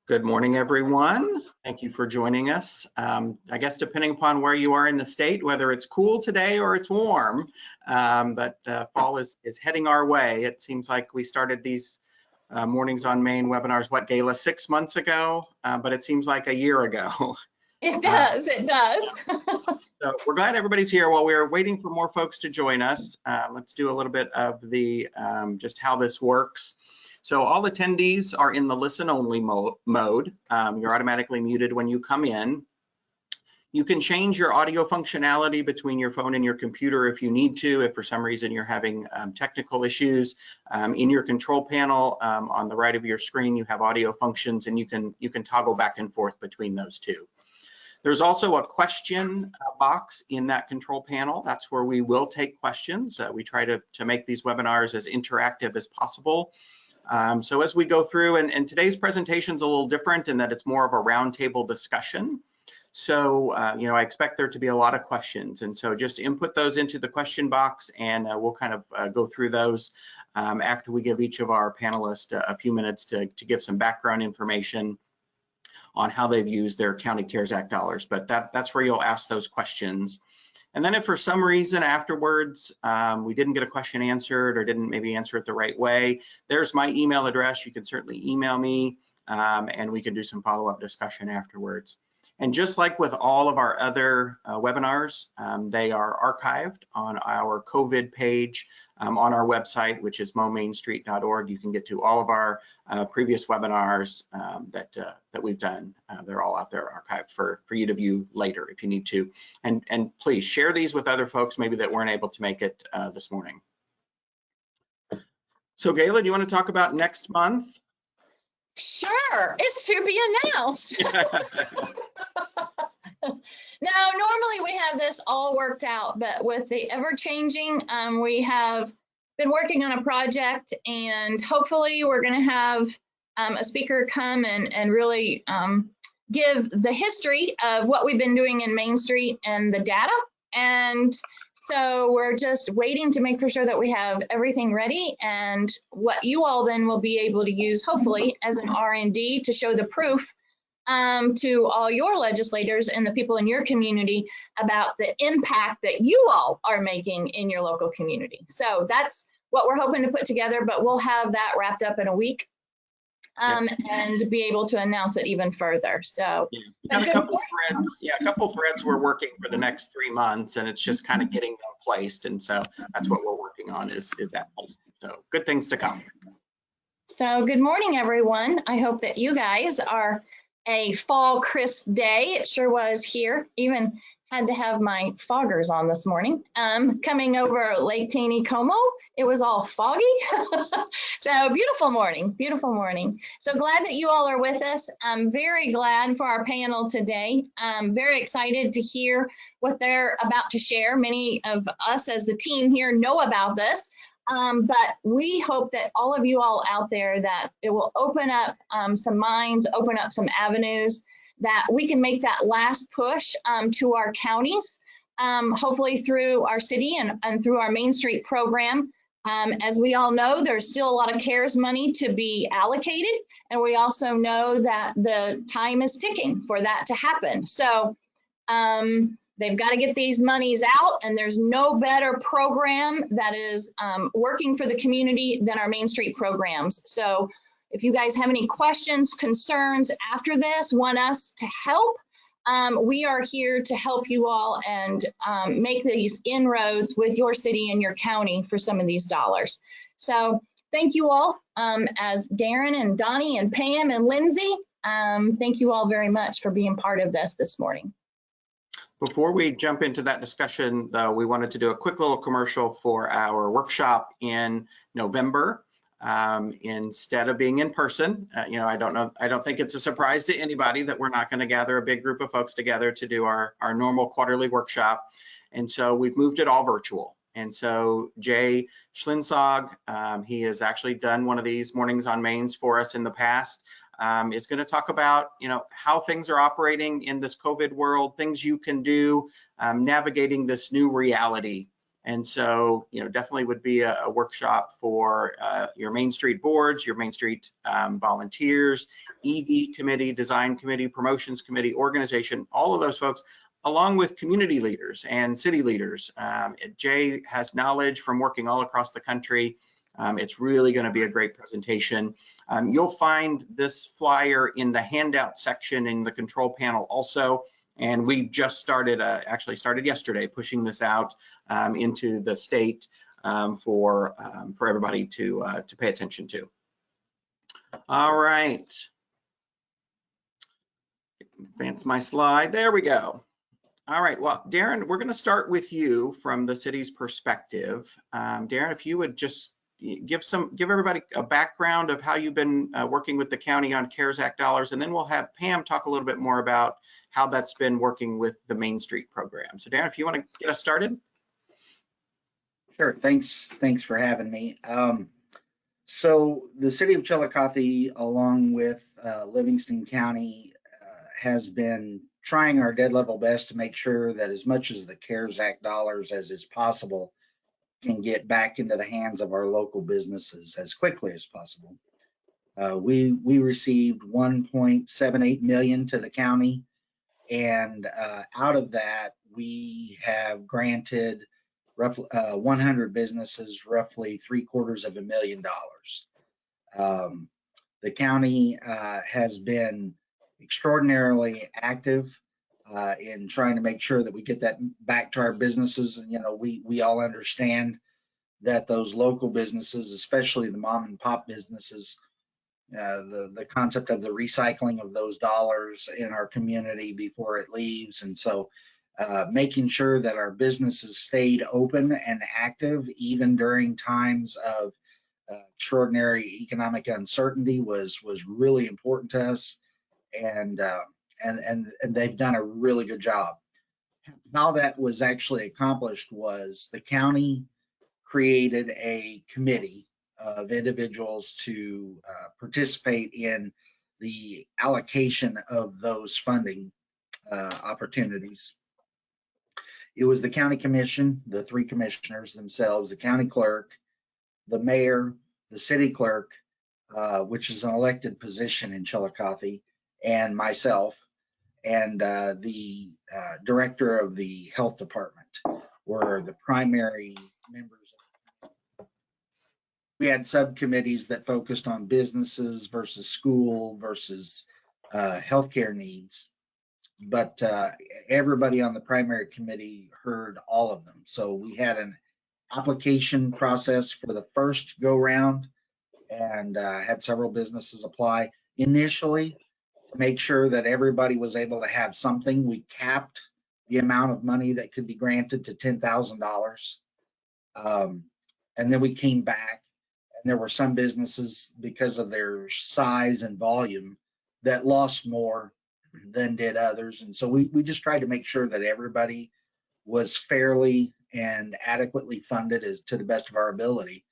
Good morning, everyone. Thank you for joining us. I guess depending upon where you are in the state, whether it's cool today or it's warm, but fall is heading our way. It seems like we started these Mornings on Maine webinars, what, Gayla, 6 months ago? But it seems like a year ago. It does, it does. So we're glad everybody's here. While we're waiting for more folks to join us, let's do a little bit of the just how this works. So all attendees are in the listen-only mode. You're automatically muted when you come in. You can change your audio functionality between your phone and your computer if you need to. If for some reason you're having technical issues, in your control panel on the right of your screen, you have audio functions, and you can toggle back and forth between those two. There's also a question box in that control panel. That's where we will take questions. We try to make these webinars as interactive as possible. So as we go through, and today's presentation is a little different in that it's more of a roundtable discussion. So, I expect there to be a lot of questions. And so just input those into the question box, and we'll kind of go through those after we give each of our panelists a few minutes to give some background information on how they've used their County CARES Act dollars. But that's where you'll ask those questions. And then if for some reason afterwards we didn't get a question answered or didn't maybe answer it the right way, there's my email address. You can certainly email me and we can do some follow-up discussion afterwards. And just like with all of our other webinars, they are archived on our COVID page on our website, which is momainstreet.org. You can get to all of our previous webinars that we've done. They're all out there archived for you to view later if you need to. And please share these with other folks maybe that weren't able to make it this morning. So Gayla, do you want to talk about next month? Sure, it's to be announced. Now, normally we have this all worked out, but with the ever-changing, we have been working on a project, and hopefully we're going to have a speaker come and really give the history of what we've been doing in Main Street and the data. And so we're just waiting to make for sure that we have everything ready, and what you all then will be able to use, hopefully, as an R&D to show the proof to all your legislators and the people in your community about the impact that you all are making in your local community. So that's what we're hoping to put together, but we'll have that wrapped up in a week and be able to announce it even further. So a couple threads we're working for the next 3 months, and it's just kind of getting them placed. And so that's what we're working on is that placement. So good things to come. So good morning, everyone. I hope that you guys are a fall crisp day. It sure was here. Even had to have my foggers on this morning. Coming over Lake Taneycomo, it was all foggy. So beautiful morning, beautiful morning. So glad that you all are with us. I'm very glad for our panel today. I'm very excited to hear what they're about to share. Many of us as the team here know about this. But we hope that all of you all out there, that it will open up some minds, open up some avenues, that we can make that last push to our counties, hopefully through our city and through our Main Street program. As we all know, there's still a lot of CARES money to be allocated, and we also know that the time is ticking for that to happen. So they've got to get these monies out, and there's no better program that is working for the community than our Main Street programs. So if you guys have any questions, concerns after this, want us to help, we are here to help you all and make these inroads with your city and your county for some of these dollars. So thank you all, as Darren and Donnie and Pam and Lindsay, thank you all very much for being part of this morning. Before we jump into that discussion, though, we wanted to do a quick little commercial for our workshop in November. Instead of being in person, I don't think it's a surprise to anybody that we're not going to gather a big group of folks together to do our normal quarterly workshop. And so we've moved it all virtual. And so Jay Schlinsog, he has actually done one of these Mornings on Mains for us in the past. Is going to talk about, how things are operating in this COVID world, things you can do, navigating this new reality And so, definitely would be a workshop for your Main Street boards, your Main Street volunteers, EV committee, design committee, promotions committee, organization, all of those folks, along with community leaders and city leaders. Jay has knowledge from working all across the country. It's really going to be a great presentation. You'll find this flyer in the handout section in the control panel also. And we've just started, actually started yesterday, pushing this out into the state for everybody to pay attention to. All right. Advance my slide. There we go. All right, well, Darren, we're going to start with you from the city's perspective. Darren, if you would just give everybody a background of how you've been working with the county on CARES Act dollars, and then we'll have Pam talk a little bit more about how that's been working with the Main Street program. So Darren, if you want to get us started. Sure, thanks for having me. So the city of Chillicothe, along with Livingston County, has been trying our dead level best to make sure that as much as the CARES Act dollars as is possible can get back into the hands of our local businesses as quickly as possible. We received $1.78 million to the county, and out of that, we have granted roughly 100 businesses, roughly $750,000. The county has been extraordinarily active in trying to make sure that we get that back to our businesses. And, we all understand that those local businesses, especially the mom and pop businesses, the concept of the recycling of those dollars in our community before it leaves. And so making sure that our businesses stayed open and active even during times of extraordinary economic uncertainty was really important to us. And they've done a really good job. How that was actually accomplished was the county created a committee of individuals to participate in the allocation of those funding opportunities. It was the county commission, the three commissioners themselves, the county clerk, the mayor, the city clerk, which is an elected position in Chillicothe, and myself, and the director of the health department were the primary members. We had subcommittees that focused on businesses versus school versus healthcare needs, but everybody on the primary committee heard all of them. So we had an application process for the first go round and had several businesses apply. Initially, to make sure that everybody was able to have something, we capped the amount of money that could be granted to $10,000. And then we came back, and there were some businesses, because of their size and volume, that lost more than did others. And so we just tried to make sure that everybody was fairly and adequately funded as to the best of our ability.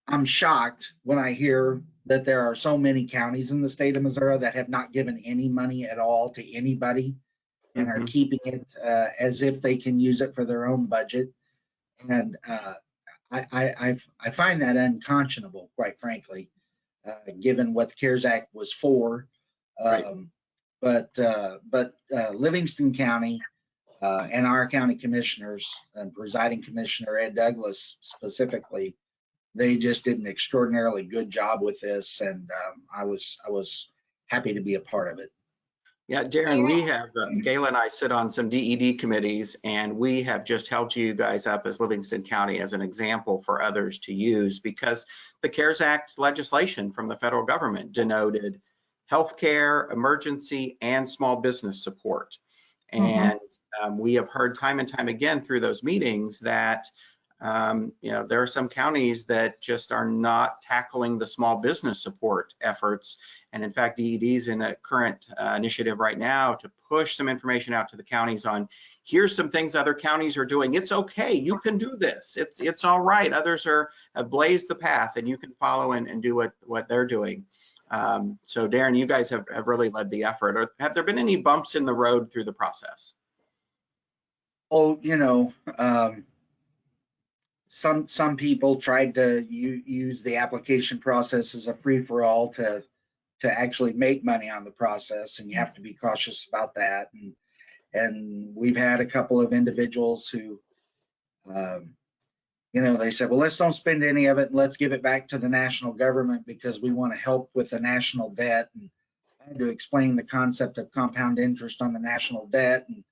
I'm shocked when I hear that there are so many counties in the state of Missouri that have not given any money at all to anybody and are keeping it as if they can use it for their own budget. And I find that unconscionable, quite frankly, given what the CARES Act was for. Right. But Livingston County and our county commissioners and presiding commissioner Ed Douglas specifically, they just did an extraordinarily good job with this, and I was happy to be a part of it. Yeah, Darren, we have, Gayla and I sit on some DED committees, and we have just held you guys up as Livingston County as an example for others to use, because the CARES Act legislation from the federal government denoted healthcare, emergency, and small business support. And we have heard time and time again through those meetings that there are some counties that just are not tackling the small business support efforts. And in fact, DED's in a current initiative right now to push some information out to the counties on, here's some things other counties are doing. It's okay, you can do this. It's all right. Others have blazed the path, and you can follow and do what they're doing. So Darren, you guys have really led the effort. Or have there been any bumps in the road through the process? Oh, some people tried to use the application process as a free-for-all to actually make money on the process, and you have to be cautious about that. And we've had a couple of individuals who, they said, well, let's don't spend any of it and let's give it back to the national government because we want to help with the national debt. And I had to explain the concept of compound interest on the national debt. And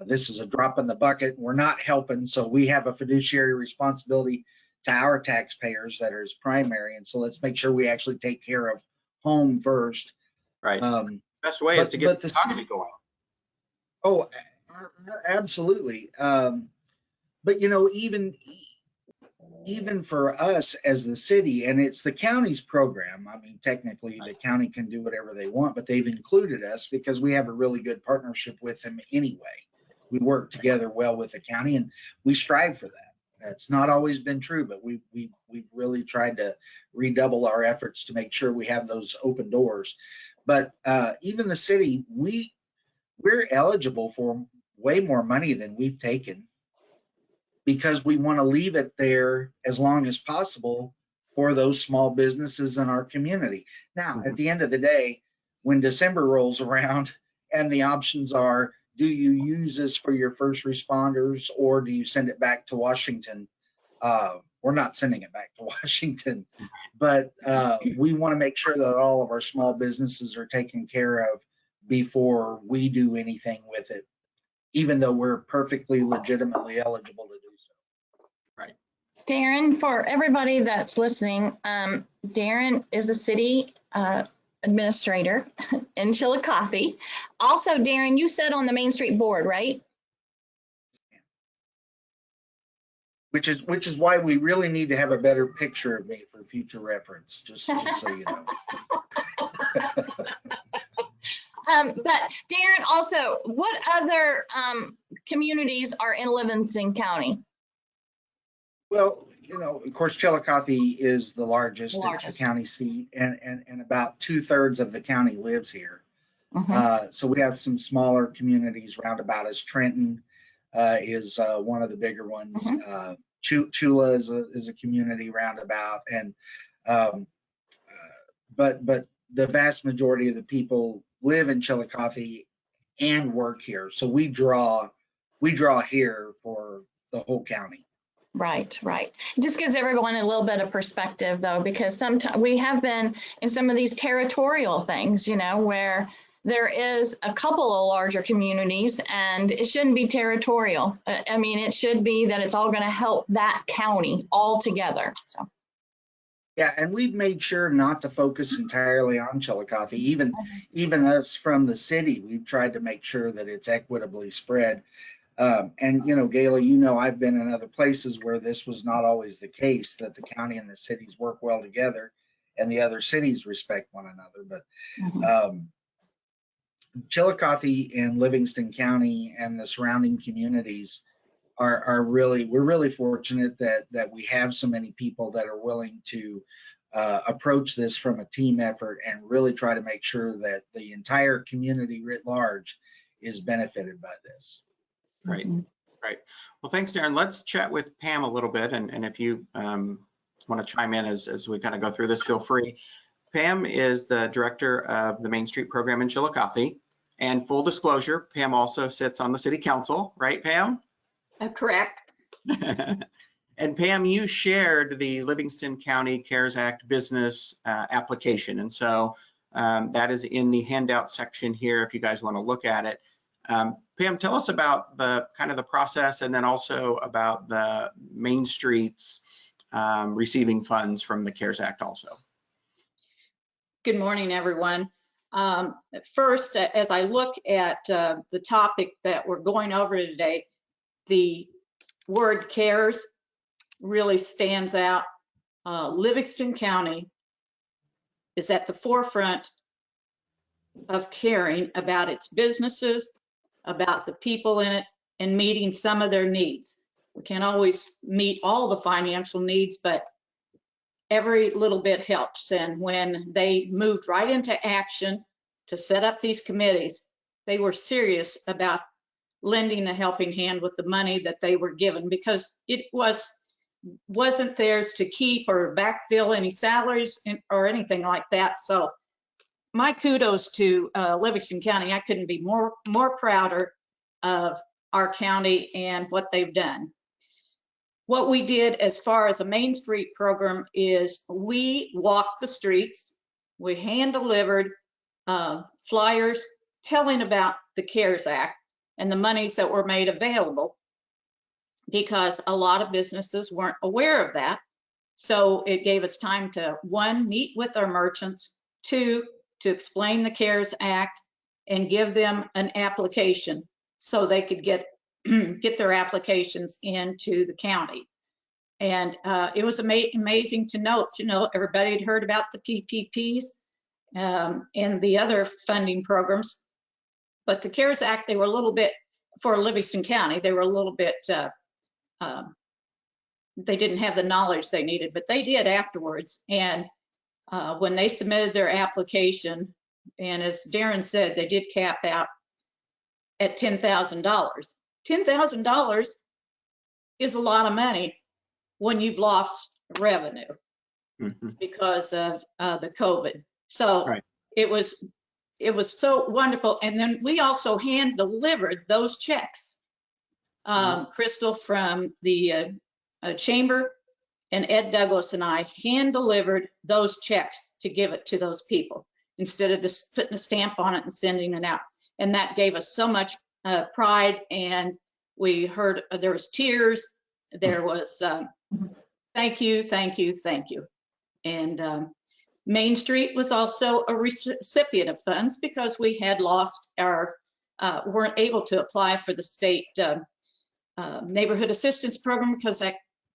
this is a drop in the bucket. We're not helping. So we have a fiduciary responsibility to our taxpayers that is primary. And so let's make sure we actually take care of home first. Right. Best way is to get the economy going. Oh, absolutely. But even for us as the city, and it's the county's program. I mean, technically the county can do whatever they want, but they've included us because we have a really good partnership with them anyway. We work together well with the county, and we strive for that. That's not always been true, but we've really tried to redouble our efforts to make sure we have those open doors. But even the city, we're eligible for way more money than we've taken because we want to leave it there as long as possible for those small businesses in our community. Now, at the end of the day, when December rolls around and the options are, do you use this for your first responders or do you send it back to Washington? We're not sending it back to Washington, but we want to make sure that all of our small businesses are taken care of before we do anything with it, even though we're perfectly legitimately eligible to do so. Right. Darren, for everybody that's listening, Darren is the city administrator in Chillicothe. Also, Darren, you sit on the Main Street board, right? Which is why we really need to have a better picture of me for future reference, just so you know. But Darren, also, what other communities are in Livingston County? Well, of course, Chillicothe is the largest. It's the county seat, and about 2/3 of the county lives here. So we have some smaller communities roundabout us. Trenton is one of the bigger ones. Chula is a community roundabout, and but the vast majority of the people live in Chillicothe and work here. So we draw here for the whole county. Right. It just gives everyone a little bit of perspective, though, because sometimes we have been in some of these territorial things, where there is a couple of larger communities and it shouldn't be territorial. I mean, it should be that it's all going to help that county all together. So. Yeah, and we've made sure not to focus entirely on Chillicothe. Even us from the city, we've tried to make sure that it's equitably spread. And Gayla, I've been in other places where this was not always the case, that the county and the cities work well together and the other cities respect one another. But Chillicothe and Livingston County and the surrounding communities we're really fortunate that we have so many people that are willing to approach this from a team effort and really try to make sure that the entire community writ large is benefited by this. Great. Well, thanks, Darren. Let's chat with Pam a little bit, and if you want to chime in as we kind of go through this, feel free. Pam is the director of the Main Street program in Chillicothe, and full disclosure, Pam also sits on the city council, right, Pam? Correct. And Pam, you shared the Livingston County CARES Act business application, and so that is in the handout section here if you guys want to look at it. Pam, tell us about the kind of the process, and then also about the Main Streets receiving funds from the CARES Act also. Good morning, everyone. First, as I look at the topic that we're going over today, the word CARES really stands out. Livingston County is at the forefront of caring about its businesses, about the people in it, and meeting some of their needs. We can't always meet all the financial needs, but every little bit helps. And when they moved right into action to set up these committees, they were serious about lending a helping hand with the money that they were given, because it wasn't theirs to keep or backfill any salaries or anything like that. So my kudos to Livingston County. I couldn't be more prouder of our county and what they've done. What we did as far as a Main Street program is we walked the streets. We hand delivered flyers telling about the CARES Act and the monies that were made available, because a lot of businesses weren't aware of that. So it gave us time to, one, meet with our merchants, two, to explain the CARES Act and give them an application so they could get their applications into the county. And it was amazing to note, everybody had heard about the PPPs and the other funding programs, but the CARES Act, they were a little bit, for Livingston County, they were a little bit, they didn't have the knowledge they needed, but they did afterwards. And when they submitted their application, and as Darren said, they did cap out at $10,000. $10,000 is a lot of money when you've lost revenue because of the COVID. So right. it was so wonderful. And then we also hand delivered those checks. Crystal from the chamber and Ed Douglas and I hand delivered those checks to give it to those people instead of just putting a stamp on it and sending it out. And that gave us so much pride. And we heard there was tears. There was thank you, thank you, thank you. And Main Street was also a recipient of funds because we had lost our, weren't able to apply for the state neighborhood assistance program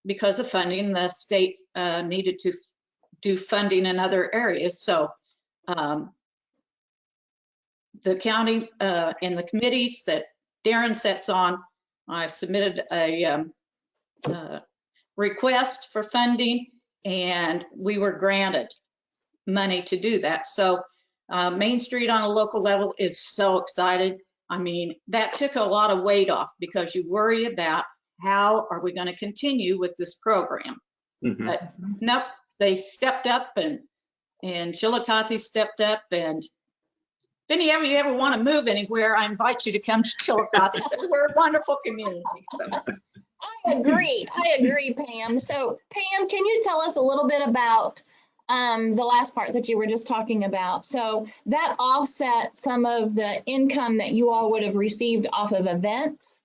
because of funding. The state needed to do funding in other areas. So the county and the committees that Darren sits on, I submitted a request for funding, and we were granted money to do that. So Main Street on a local level is so excited. I mean, that took a lot of weight off because you worry about how are we going to continue with this program. But nope, they stepped up, and Chillicothe stepped up. And if you ever want to move anywhere, I invite you to come to Chillicothe because we're a wonderful community. I agree, Pam. So Pam, can you tell us a little bit about the last part that you were just talking about? So that offset some of the income that you all would have received off of events,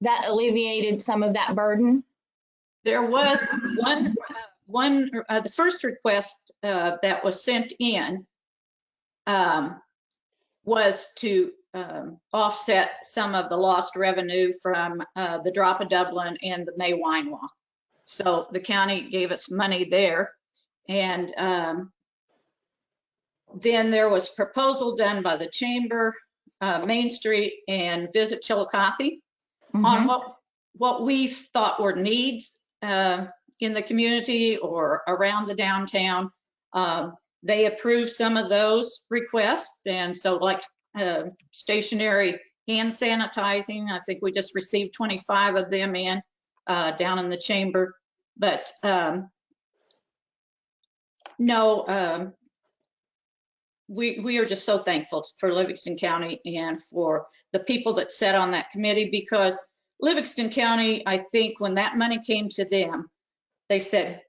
that alleviated some of that burden? There was the first request that was sent in was to offset some of the lost revenue from the Drop of Dublin and the May Wine Walk. So the county gave us money there. And then there was proposal done by the chamber, Main Street, and Visit Chillicothe on what we thought were needs in the community or around the downtown. They approved some of those requests. And so like stationary hand sanitizing, I think we just received 25 of them in down in the chamber. But no, we are just so thankful for Livingston County and for the people that sat on that committee, because Livingston County, I think when that money came to them, they said,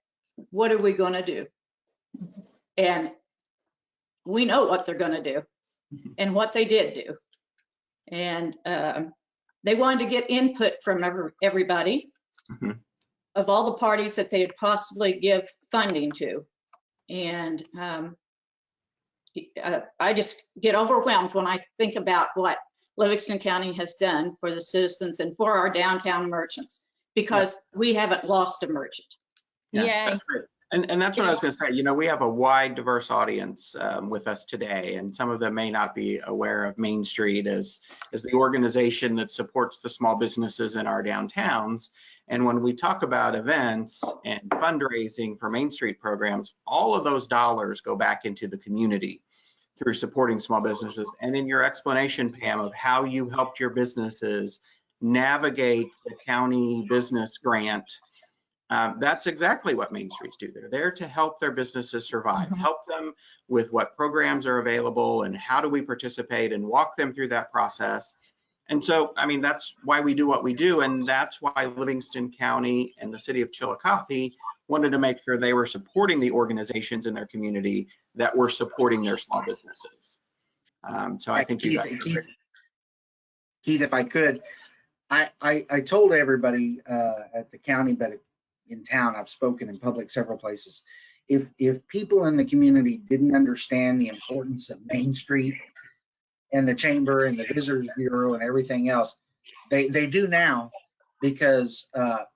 what are we going to do? And we know what they're going to do and what they did do. And they wanted to get input from everybody of all the parties that they'd possibly give funding to. And I just get overwhelmed when I think about what Livingston County has done for the citizens and for our downtown merchants, because we haven't lost a merchant. Yeah. That's great. And that's what I was going to say. You know, we have a wide, diverse audience with us today, and some of them may not be aware of Main Street as the organization that supports the small businesses in our downtowns. And when we talk about events and fundraising for Main Street programs, all of those dollars go back into the community through supporting small businesses. And in your explanation, Pam, of how you helped your businesses navigate the county business grant, that's exactly what Main Streets do. They're there to help their businesses survive, help them with what programs are available and how do we participate and walk them through that process. And so, I mean, that's why we do what we do. And that's why Livingston County and the city of Chillicothe wanted to make sure they were supporting the organizations in their community that were supporting their small businesses. So I think you guys Keith, if I could, I told everybody at the county, but in town, I've spoken in public several places. If people in the community didn't understand the importance of Main Street and the chamber and the visitors bureau and everything else, they do now, because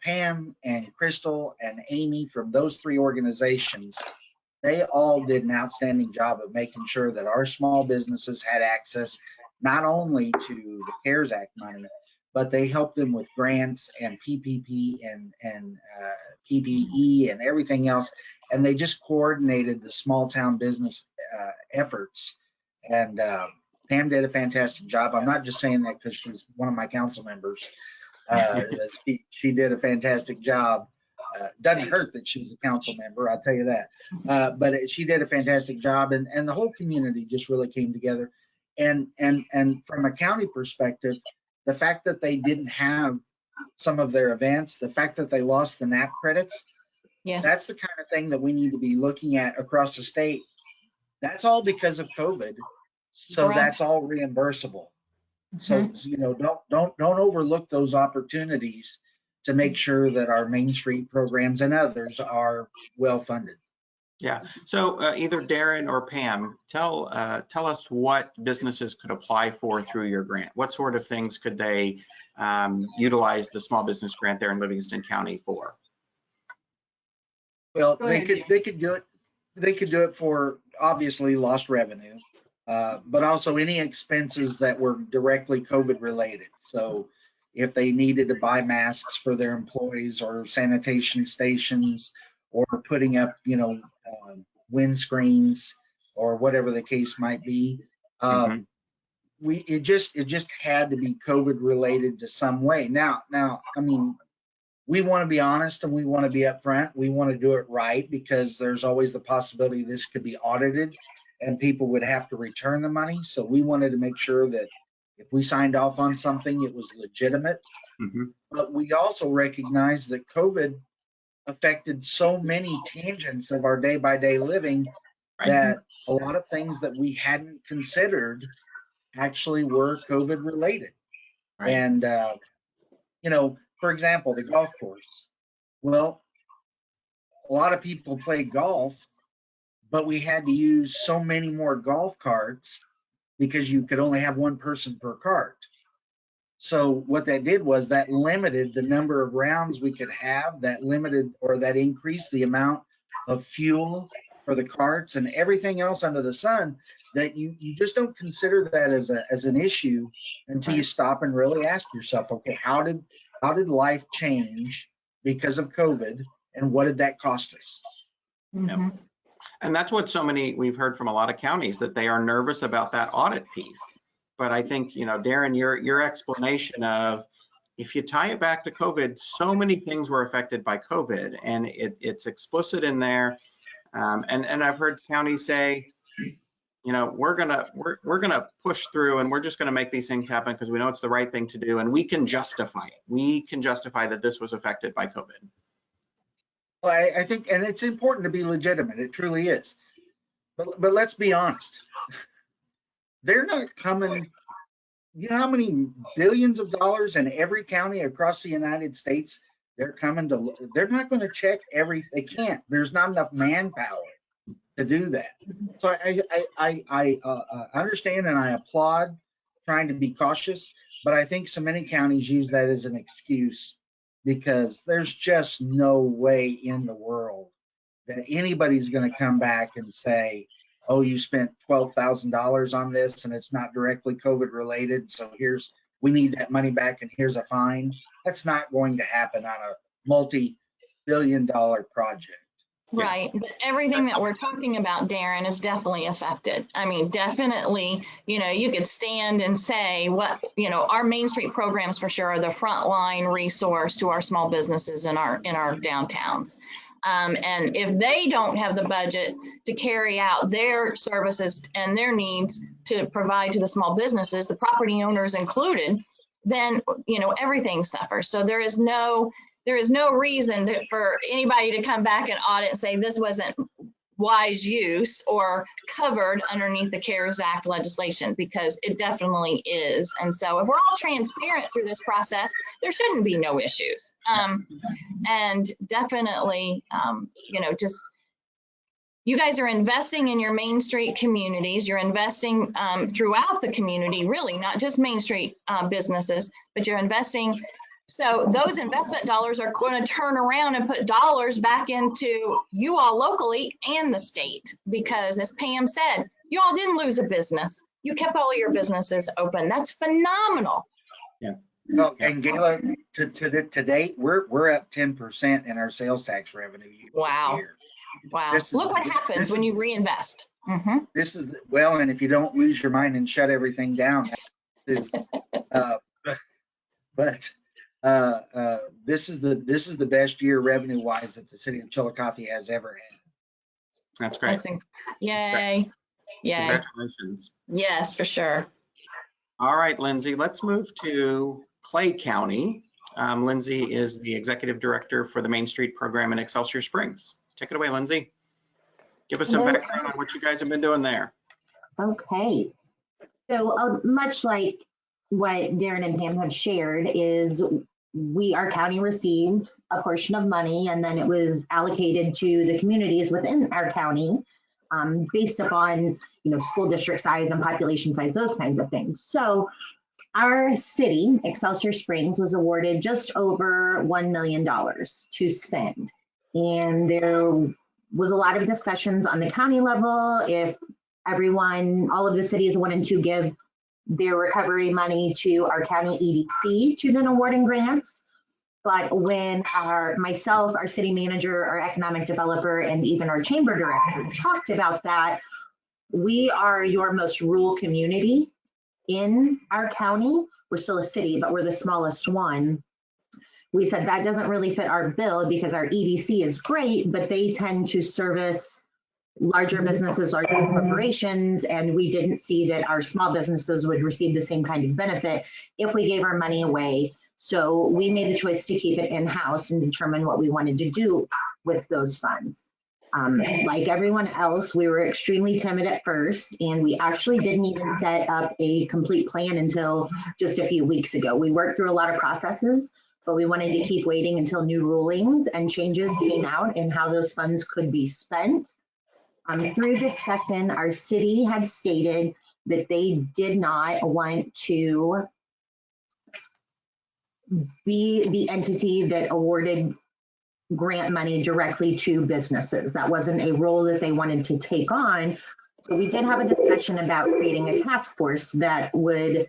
Pam and Crystal and Amy from those three organizations, they all did an outstanding job of making sure that our small businesses had access not only to the CARES Act money, but they helped them with grants and PPP and PPE and everything else. And they just coordinated the small town business efforts. And Pam did a fantastic job. I'm not just saying that because she's one of my council members. She did a fantastic job. Doesn't hurt that she's a council member, I'll tell you that. But she did a fantastic job, and the whole community just really came together. And from a county perspective, the fact that they didn't have some of their events, the fact that they lost the NAP credits, Yes. that's the kind of thing that we need to be looking at across the state. That's all because of COVID. So Correct. that's all reimbursable. So, you know, don't overlook those opportunities to make sure that our Main Street programs and others are well funded. Yeah. So either Darren or Pam, tell us what businesses could apply for through your grant. What sort of things could they utilize the small business grant there in Livingston County for? Well, Go they ahead, could do it. They could do it for obviously lost revenue, but also any expenses that were directly COVID related. So if they needed to buy masks for their employees or sanitation stations or putting up, you know, windscreens or whatever the case might be, it just had to be COVID related to some way. Now, I mean, we want to be honest and we want to be upfront. We want to do it right because there's always the possibility this could be audited and people would have to return the money. So we wanted to make sure that if we signed off on something, it was legitimate. But we also recognize that COVID affected so many tangents of our day-by-day living that a lot of things that we hadn't considered actually were COVID related. And, you know, for example, the golf course. Well, a lot of people play golf, but we had to use so many more golf carts because you could only have one person per cart. So what that did was that limited the number of rounds we could have, that limited or that increased the amount of fuel for the carts and everything else under the sun, that you just don't consider that as an issue until you stop and really ask yourself, okay, how did life change because of COVID and what did that cost us? And that's what we've heard from a lot of counties, that they are nervous about that audit piece. But I think, you know, Darren, your explanation of, if you tie it back to COVID, so many things were affected by COVID, and it's explicit in there. And I've heard counties say, you know, we're gonna push through and we're just gonna make these things happen because we know it's the right thing to do, and we can justify it. We can justify that this was affected by COVID. Well, I think, and it's important to be legitimate. It truly is. But let's be honest. They're not coming. You know how many billions of dollars in every county across the United States they're coming to? They're not going to check they can't. There's not enough manpower to do that. So I understand and I applaud trying to be cautious, but I think so many counties use that as an excuse because there's just no way in the world that anybody's going to come back and say, oh, you spent $12,000 on this and it's not directly COVID related, so we need that money back and here's a fine. That's not going to happen on a multi-billion-dollar project. Right, but everything that we're talking about, Darren, is definitely affected. I mean, definitely, you could stand and say our Main Street programs for sure are the frontline resource to our small businesses in our downtowns. And if they don't have the budget to carry out their services and their needs to provide to the small businesses, the property owners included, then, everything suffers. So there is no reason for anybody to come back and audit and say this wasn't wise use or covered underneath the CARES Act legislation, because it definitely is. And so if we're all transparent through this process, there shouldn't be no issues. And definitely, just you guys are investing in your Main Street communities. You're investing throughout the community, really, not just Main Street businesses, but you're investing. So those investment dollars are going to turn around and put dollars back into you all locally and the state, because as Pam said, you all didn't lose a business. You kept all your businesses open. That's phenomenal. Yeah. Well, and Gayla, to date, we're up 10% in our sales tax revenue. Wow. Year. Wow. Look what happens when you reinvest. Mm-hmm. This is, well, and if you don't lose your mind and shut everything down, this is the best year revenue wise that the city of Chillicothe has ever had. That's great. Yay. Yay. Congratulations. Yes, for sure. All right, Lindsay, let's move to Clay County. Lindsay is the executive director for the Main Street program in Excelsior Springs. Take it away, Lindsay. Give us some background on what you guys have been doing there. Okay. So much like what Darren and Pam have shared, is our county received a portion of money, and then it was allocated to the communities within our county based upon school district size and population size, those kinds of things. So our city, Excelsior Springs, was awarded just over $1 million to spend. And there was a lot of discussions on the county level if all of the cities wanted to give their recovery money to our county EDC to then awarding grants. But when myself, our city manager, our economic developer, and even our chamber director talked about that, we are your most rural community in our county. We're still a city, but we're the smallest one. We said that doesn't really fit our bill because our EDC is great, but they tend to service larger businesses, larger corporations, and we didn't see that our small businesses would receive the same kind of benefit if we gave our money away. So we made the choice to keep it in-house and determine what we wanted to do with those funds. Like everyone else, we were extremely timid at first, and we actually didn't even set up a complete plan until just a few weeks ago. We worked through a lot of processes, but we wanted to keep waiting until new rulings and changes came out and how those funds could be spent. Through discussion, our city had stated that they did not want to be the entity that awarded grant money directly to businesses. That wasn't a role that they wanted to take on. So we did have a discussion about creating a task force that would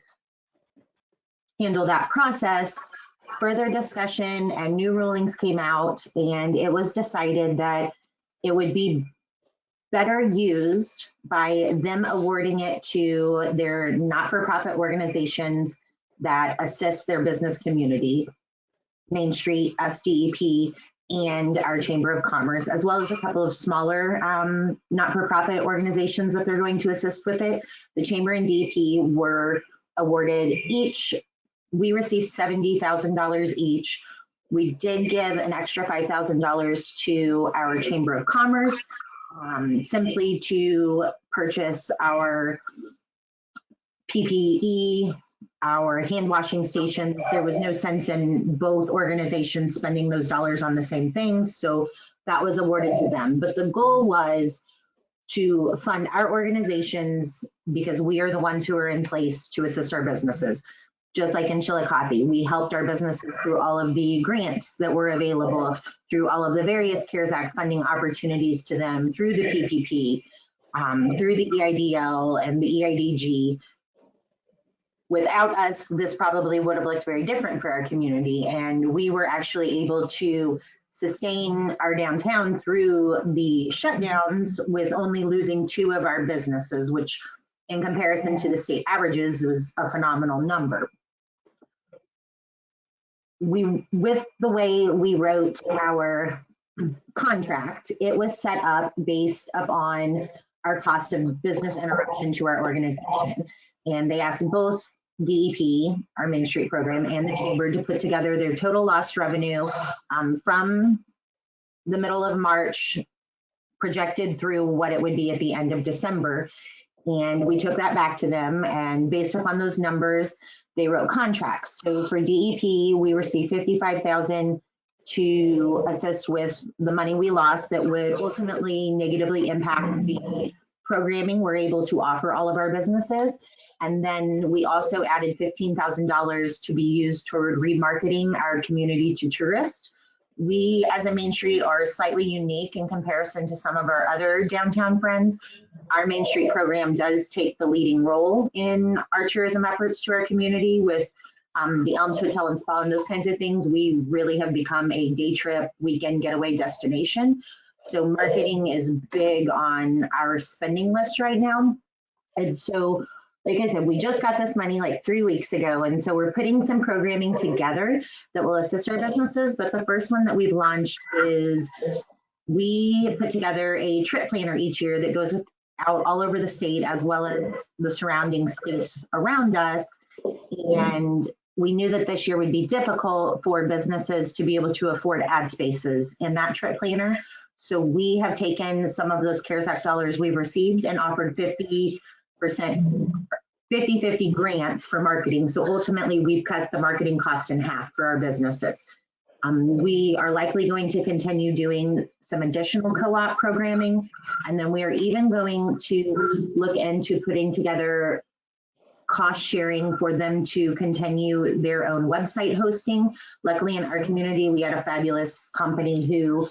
handle that process. Further discussion and new rulings came out, and it was decided that it would be better used by them awarding it to their not-for-profit organizations that assist their business community, Main Street, SDEP, and our Chamber of Commerce, as well as a couple of smaller not-for-profit organizations that they're going to assist with it. The Chamber and DEP were awarded each, we received $70,000 each. We did give an extra $5,000 to our Chamber of Commerce, simply to purchase our PPE, our hand washing stations. There was no sense in both organizations spending those dollars on the same things, so that was awarded to them. But the goal was to fund our organizations because we are the ones who are in place to assist our businesses. Just like in Chillicothe, we helped our businesses through all of the grants that were available, through all of the various CARES Act funding opportunities to them, through the PPP, through the EIDL and the EIDG. Without us, this probably would have looked very different for our community. And we were actually able to sustain our downtown through the shutdowns with only losing 2 of our businesses, which in comparison to the state averages was a phenomenal number. With the way we wrote our contract, it was set up based upon our cost of business interruption to our organization. And they asked both DEP, our Main Street program, and the Chamber to put together their total lost revenue from the middle of March, projected through what it would be at the end of December. And we took that back to them, and based upon those numbers, they wrote contracts. So for DEP, we received $55,000 to assist with the money we lost that would ultimately negatively impact the programming we're able to offer all of our businesses. And then we also added $15,000 to be used toward remarketing our community to tourists. We, as a Main Street, are slightly unique in comparison to some of our other downtown friends. Our Main Street program does take the leading role in our tourism efforts to our community with the Elms Hotel and Spa and those kinds of things. We really have become a day trip, weekend getaway destination. So marketing is big on our spending list right now. And so, like I said, we just got this money like 3 weeks ago. And so we're putting some programming together that will assist our businesses. But the first one that we've launched is we put together a trip planner each year that goes out all over the state as well as the surrounding states around us. And we knew that this year would be difficult for businesses to be able to afford ad spaces in that trip planner. So we have taken some of those CARES Act dollars we've received and offered 50% 50-50 grants for marketing. So ultimately, we've cut the marketing cost in half for our businesses. We are likely going to continue doing some additional co-op programming, and then we are even going to look into putting together cost sharing for them to continue their own website hosting. Luckily, in our community, we had a fabulous company who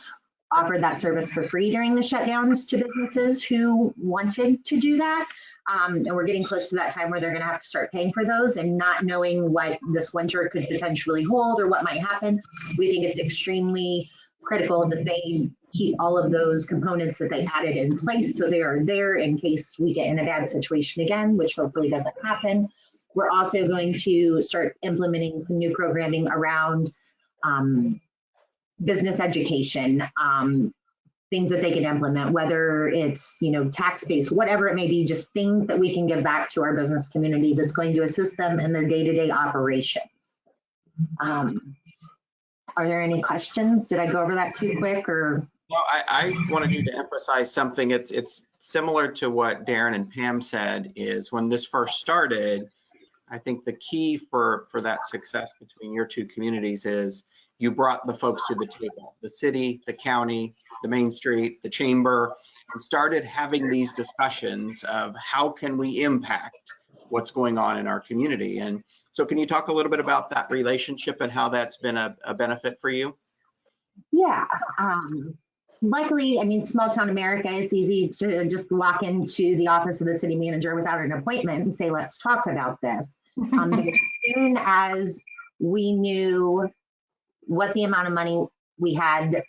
offered that service for free during the shutdowns to businesses who wanted to do that. And we're getting close to that time where they're going to have to start paying for those, and not knowing what this winter could potentially hold or what might happen. We think it's extremely critical that they keep all of those components that they added in place so they are there in case we get in a bad situation again, which hopefully doesn't happen. We're also going to start implementing some new programming around business education, things that they can implement, whether it's, tax-based, whatever it may be, just things that we can give back to our business community that's going to assist them in their day-to-day operations. Are there any questions? Did I go over that too quick or? Well, I wanted you to emphasize something. It's similar to what Darren and Pam said, is when this first started, I think the key for that success between your two communities is you brought the folks to the table, the city, the county, the Main Street, the Chamber, and started having these discussions of how can we impact what's going on in our community. And so can you talk a little bit about that relationship and how that's been a benefit for you? Yeah. Luckily, small town America, it's easy to just walk into the office of the city manager without an appointment and say, let's talk about this. As soon as we knew what the amount of money we had,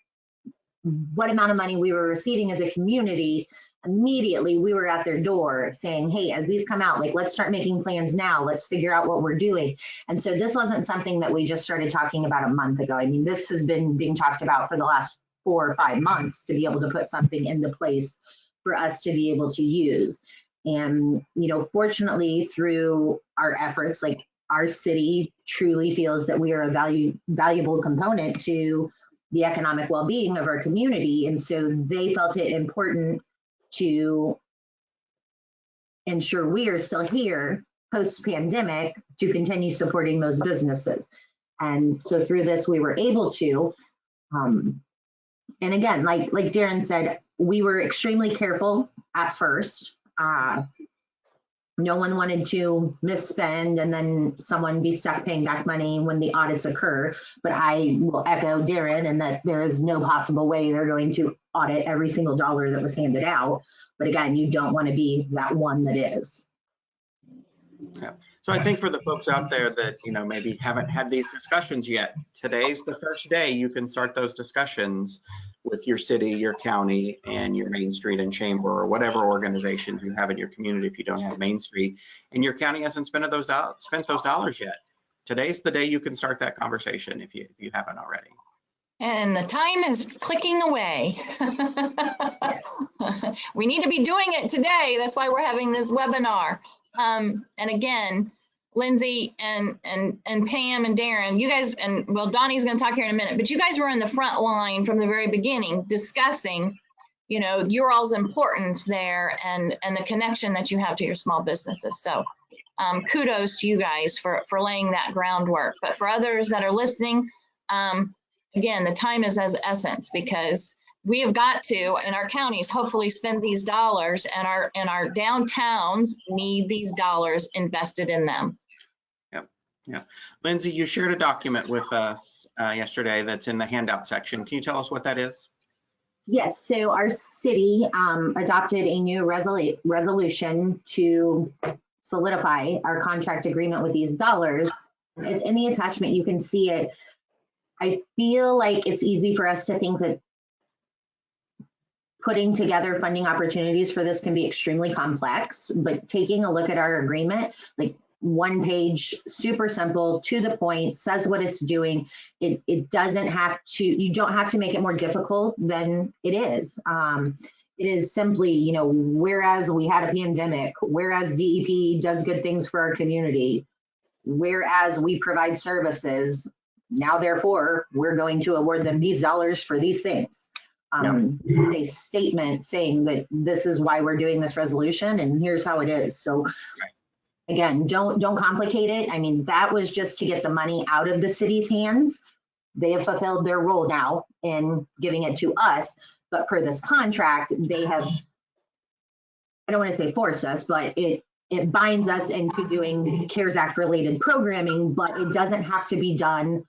what amount of money we were receiving as a community, immediately we were at their door saying, hey, as these come out, let's start making plans now. Let's figure out what we're doing. And so this wasn't something that we just started talking about a month ago. This has been being talked about for the last 4 or 5 months to be able to put something into place for us to be able to use. And, fortunately, through our efforts, our city truly feels that we are a valuable component to the economic well-being of our community. And so they felt it important to ensure we are still here post-pandemic to continue supporting those businesses. And so through this, we were able to, and again, like Darren said, we were extremely careful at first. No one wanted to misspend and then someone be stuck paying back money when the audits occur. But I will echo Darren in that there is no possible way they're going to audit every single dollar that was handed out. But again, you don't want to be that one that is. Yeah. So I think for the folks out there that, maybe haven't had these discussions yet, today's the first day you can start those discussions with your city, your county, and your Main Street and Chamber, or whatever organizations you have in your community if you don't have Main Street, and your county hasn't spent those dollars yet. Today's the day you can start that conversation if you haven't already. And the time is clicking away. We need to be doing it today. That's why we're having this webinar. And again, Lindsay and Pam and Darren, you guys, and well, Donnie's going to talk here in a minute, but you guys were in the front line from the very beginning discussing, your all's importance there and the connection that you have to your small businesses. So kudos to you guys for laying that groundwork. But for others that are listening, again, the time is as essence, because we have got to, in our counties, hopefully spend these dollars, and our downtowns need these dollars invested in them. Yep. Yeah. Lindsay, you shared a document with us yesterday that's in the handout section. Can you tell us what that is? Yes, so our city adopted a new resolution to solidify our contract agreement with these dollars. It's in the attachment, you can see it. I feel like it's easy for us to think that putting together funding opportunities for this can be extremely complex, but taking a look at our agreement, like one page, super simple, to the point, says what it's doing. It doesn't have to, you don't have to make it more difficult than it is. It is simply, whereas we had a pandemic, whereas DEP does good things for our community, whereas we provide services, now therefore we're going to award them these dollars for these things. A statement saying that this is why we're doing this resolution and here's how it is. So again, don't complicate it. I mean, that was just to get the money out of the city's hands. They have fulfilled their role now in giving it to us, but per this contract, they have, I don't want to say forced us, but it binds us into doing CARES Act related programming, but it doesn't have to be done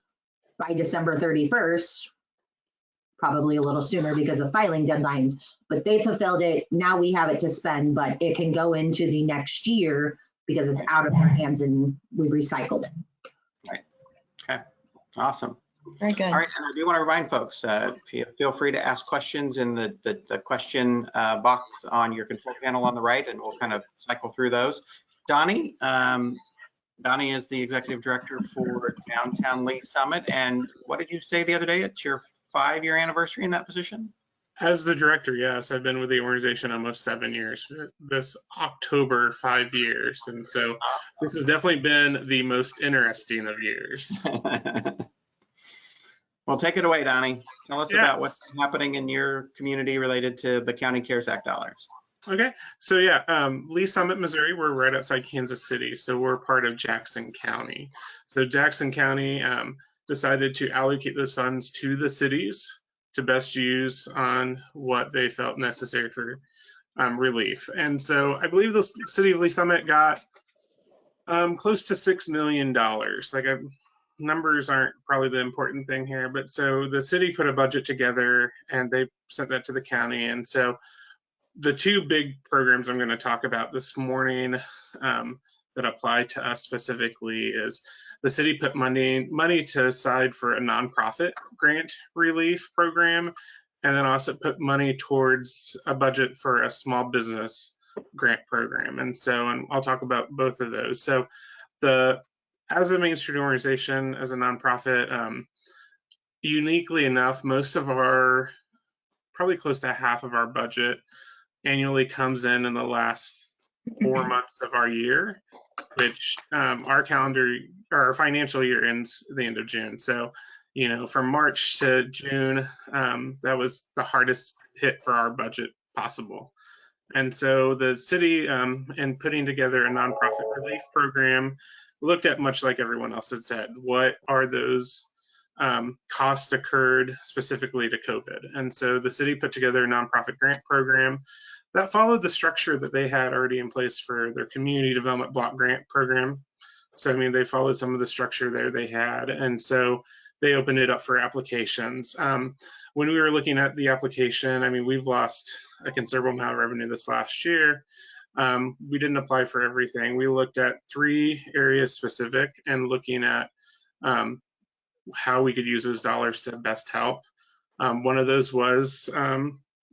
by December 31st, probably a little sooner because of filing deadlines, but they fulfilled it. Now we have it to spend, but it can go into the next year because it's out of their hands and we recycled it. Right. Okay. Awesome. Very good. All right. And I do want to remind folks, feel free to ask questions in the question box on your control panel on the right, and we'll kind of cycle through those. Donnie is the executive director for Downtown Lee Summit. And what did you say the other day? It's your 5-year anniversary in that position? As the director, yes. I've been with the organization almost 7 years. This October, 5 years. And so this has definitely been the most interesting of years. Well, take it away, Donnie. Tell us about what's happening in your community related to the County CARES Act dollars. Okay, so yeah, Lee Summit, Missouri, we're right outside Kansas City, so we're part of Jackson County. So Jackson County decided to allocate those funds to the cities to best use on what they felt necessary for relief. And so I believe the city of Lee Summit got close to $6 million. Numbers aren't probably the important thing here, but so the city put a budget together and they sent that to the county. And so the two big programs I'm going to talk about this morning that apply to us specifically is the city put money to aside for a nonprofit grant relief program, and then also put money towards a budget for a small business grant program. And I'll talk about both of those. So as a Main Street organization, as a nonprofit, uniquely enough, most of probably close to half of our budget annually comes in the last 4 months of our year, which our financial year ends the end of June. So, from March to June, that was the hardest hit for our budget possible. And so the city, in putting together a nonprofit relief program, looked at, much like everyone else had said, what are those costs occurred specifically to COVID. And so the city put together a nonprofit grant program that followed the structure that they had already in place for their community development block grant program. So, they followed some of the structure there they had. And so they opened it up for applications. When we were looking at the application, we've lost a considerable amount of revenue this last year. We didn't apply for everything. We looked at 3 areas specific and looking at how we could use those dollars to best help. One of those was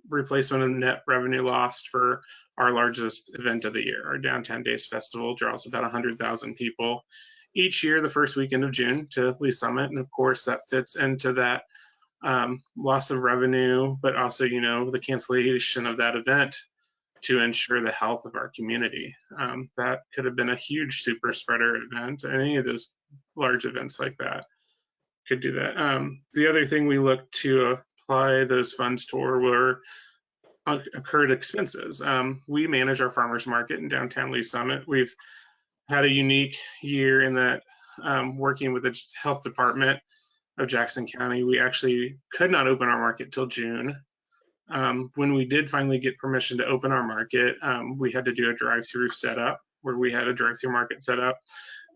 replacement of net revenue lost for our largest event of the year. Our Downtown Days Festival draws about 100,000 people each year, the first weekend of June, to Lee Summit. And of course, that fits into that loss of revenue, but also, you know, the cancellation of that event to ensure the health of our community. That could have been a huge super spreader event. Any of those large events like that could do that. The other thing we looked to apply those funds toward were occurred expenses. We manage our farmers market in downtown Lee Summit. We've had a unique year in that working with the health department of Jackson County, we actually could not open our market till June. When we did finally get permission to open our market, we had to do a drive-through setup where we had a drive-through market set up.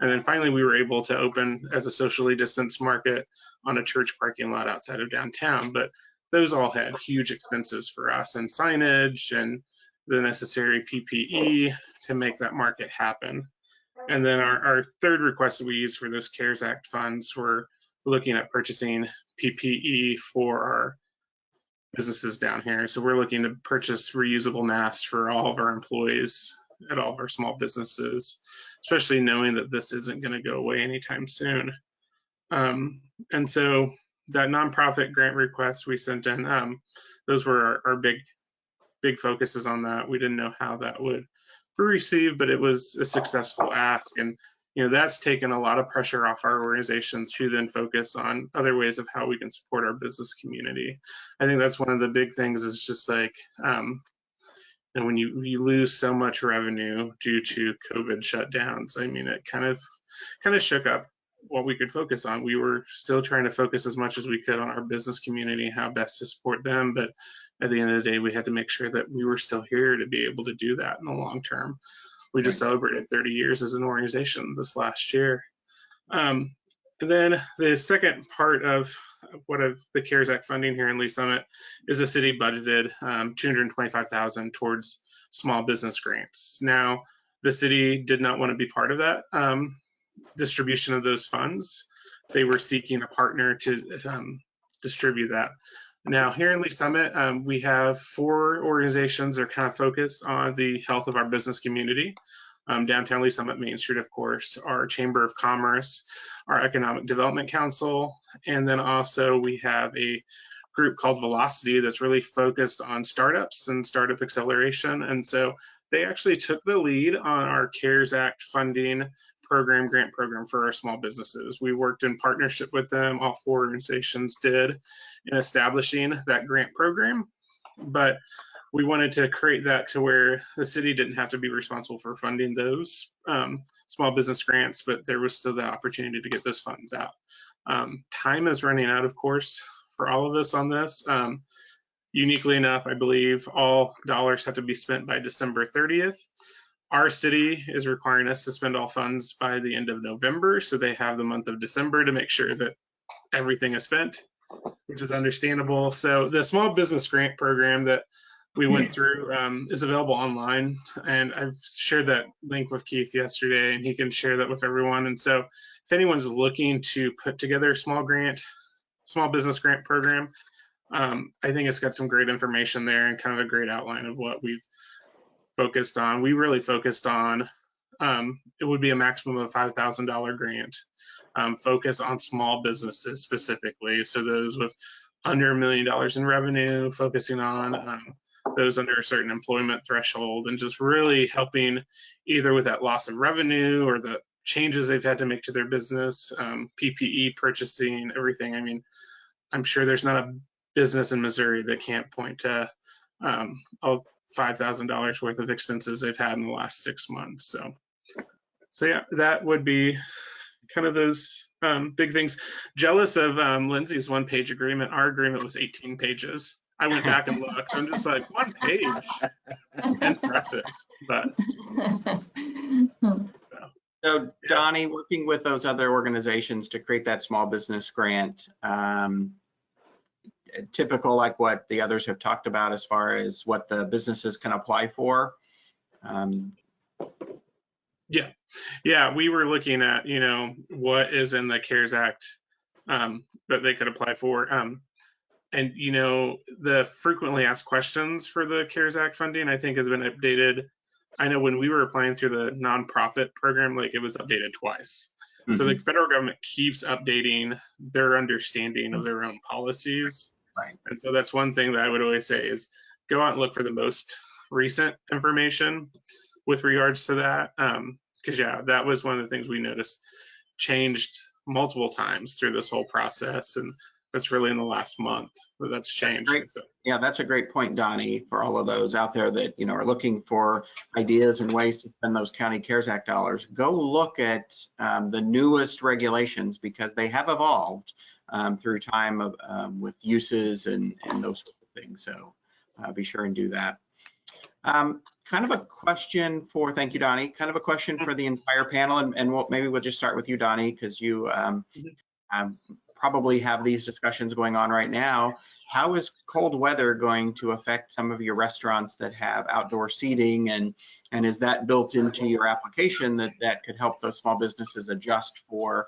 And then finally we were able to open as a socially distanced market on a church parking lot outside of downtown. But those all had huge expenses for us and signage and the necessary PPE to make that market happen. And then our third request that we used for those CARES Act funds were looking at purchasing PPE for our businesses down here. So we're looking to purchase reusable masks for all of our employees at all of our small businesses, especially knowing that this isn't going to go away anytime soon. And so that nonprofit grant request we sent in, those were our big focuses on that. We didn't know how that would be received, but it was a successful ask. And you know, that's taken a lot of pressure off our organizations to then focus on other ways of how we can support our business community. I think that's one of the big things is just like, and when you lose so much revenue due to COVID shutdowns, I mean, it kind of shook up what we could focus on. We were still trying to focus as much as we could on our business community, how best to support them. But at the end of the day, we had to make sure that we were still here to be able to do that in the long term. We just celebrated 30 years as an organization this last year. And then the second part of the CARES Act funding here in Lee Summit is the city budgeted $225,000 towards small business grants. Now, the city did not want to be part of that distribution of those funds. They were seeking a partner to distribute that. Now, here in Lee Summit, we have 4 organizations that are kind of focused on the health of our business community. Downtown Lee Summit Main Street, of course, our Chamber of Commerce, our Economic Development Council, and then also we have a group called Velocity that's really focused on startups and startup acceleration. And so they actually took the lead on our CARES Act funding grant program for our small businesses. We worked in partnership with them, all 4 organizations did, in establishing that grant program. But we wanted to create that to where the city didn't have to be responsible for funding those small business grants, but there was still the opportunity to get those funds out. Time is running out, of course, for all of us on this. Uniquely enough, I believe all dollars have to be spent by December 30th. Our city is requiring us to spend all funds by the end of November, so they have the month of December to make sure that everything is spent, which is understandable. So the small business grant program that we went through is available online, and I've shared that link with Keith yesterday, and he can share that with everyone. And so if anyone's looking to put together a small business grant program, I think it's got some great information there and kind of a great outline of what we've focused on. We really focused on, it would be a maximum of $5,000 grant, focus on small businesses specifically. So those with under $1 million in revenue, focusing on those under a certain employment threshold, and just really helping either with that loss of revenue or the changes they've had to make to their business, PPE purchasing, everything. I mean, I'm sure there's not a business in Missouri that can't point to all $5,000 worth of expenses they've had in the last 6 months. So yeah, that would be kind of those big things. Jealous of Lindsay's 1-page agreement. Our agreement was 18 pages. I went back and looked. I'm just like, 1 page? Impressive. But So Donnie, working with those other organizations to create that small business grant, typical like what the others have talked about as far as what the businesses can apply for. Yeah, we were looking at, what is in the CARES Act that they could apply for. And, the frequently asked questions for the CARES Act funding, I think, has been updated. I know when we were applying through the nonprofit program, like it was updated twice. So the federal government keeps updating their understanding of their own policies. Right. And so that's one thing that I would always say is go out and look for the most recent information with regards to that. Because that was one of the things we noticed changed multiple times through this whole process, and that's really in the last month that that's changed. Yeah, that's a great point, Donnie, for all of those out there that are looking for ideas and ways to spend those county CARES Act dollars. Go look at the newest regulations, because they have evolved through time with uses and those sorts of things. So be sure and do that. Kind of a question for, thank you, Donnie, kind of a question for the entire panel, and maybe we'll just start with you, Donnie, because you probably have these discussions going on right now. How is cold weather going to affect some of your restaurants that have outdoor seating, and is that built into your application that could help those small businesses adjust for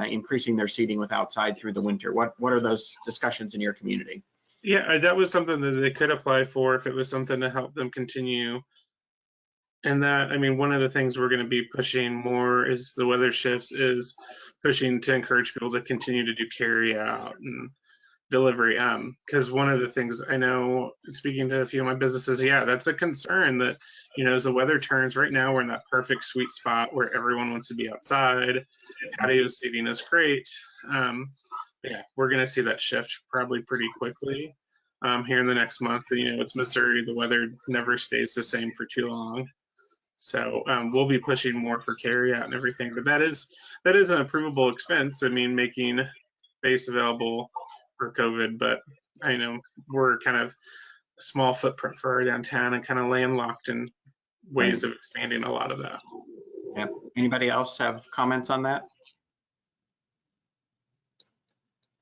increasing their seating with outside through the winter? What are those discussions in your community? Yeah, that was something that they could apply for if it was something to help them continue. And that, I mean, one of the things we're going to be pushing more is the weather shifts, is pushing to encourage people to continue to do carry out and delivery. Because one of the things I know, speaking to a few of my businesses, that's a concern that, as the weather turns right now, we're in that perfect sweet spot where everyone wants to be outside. Patio seating is great. We're going to see that shift probably pretty quickly here in the next month. It's Missouri. The weather never stays the same for too long. So we'll be pushing more for carry out and everything, but that is an approvable expense. I mean, making space available for COVID, but I know we're kind of a small footprint for our downtown and kind of landlocked in ways of expanding a lot of that. Yeah. Anybody else have comments on that?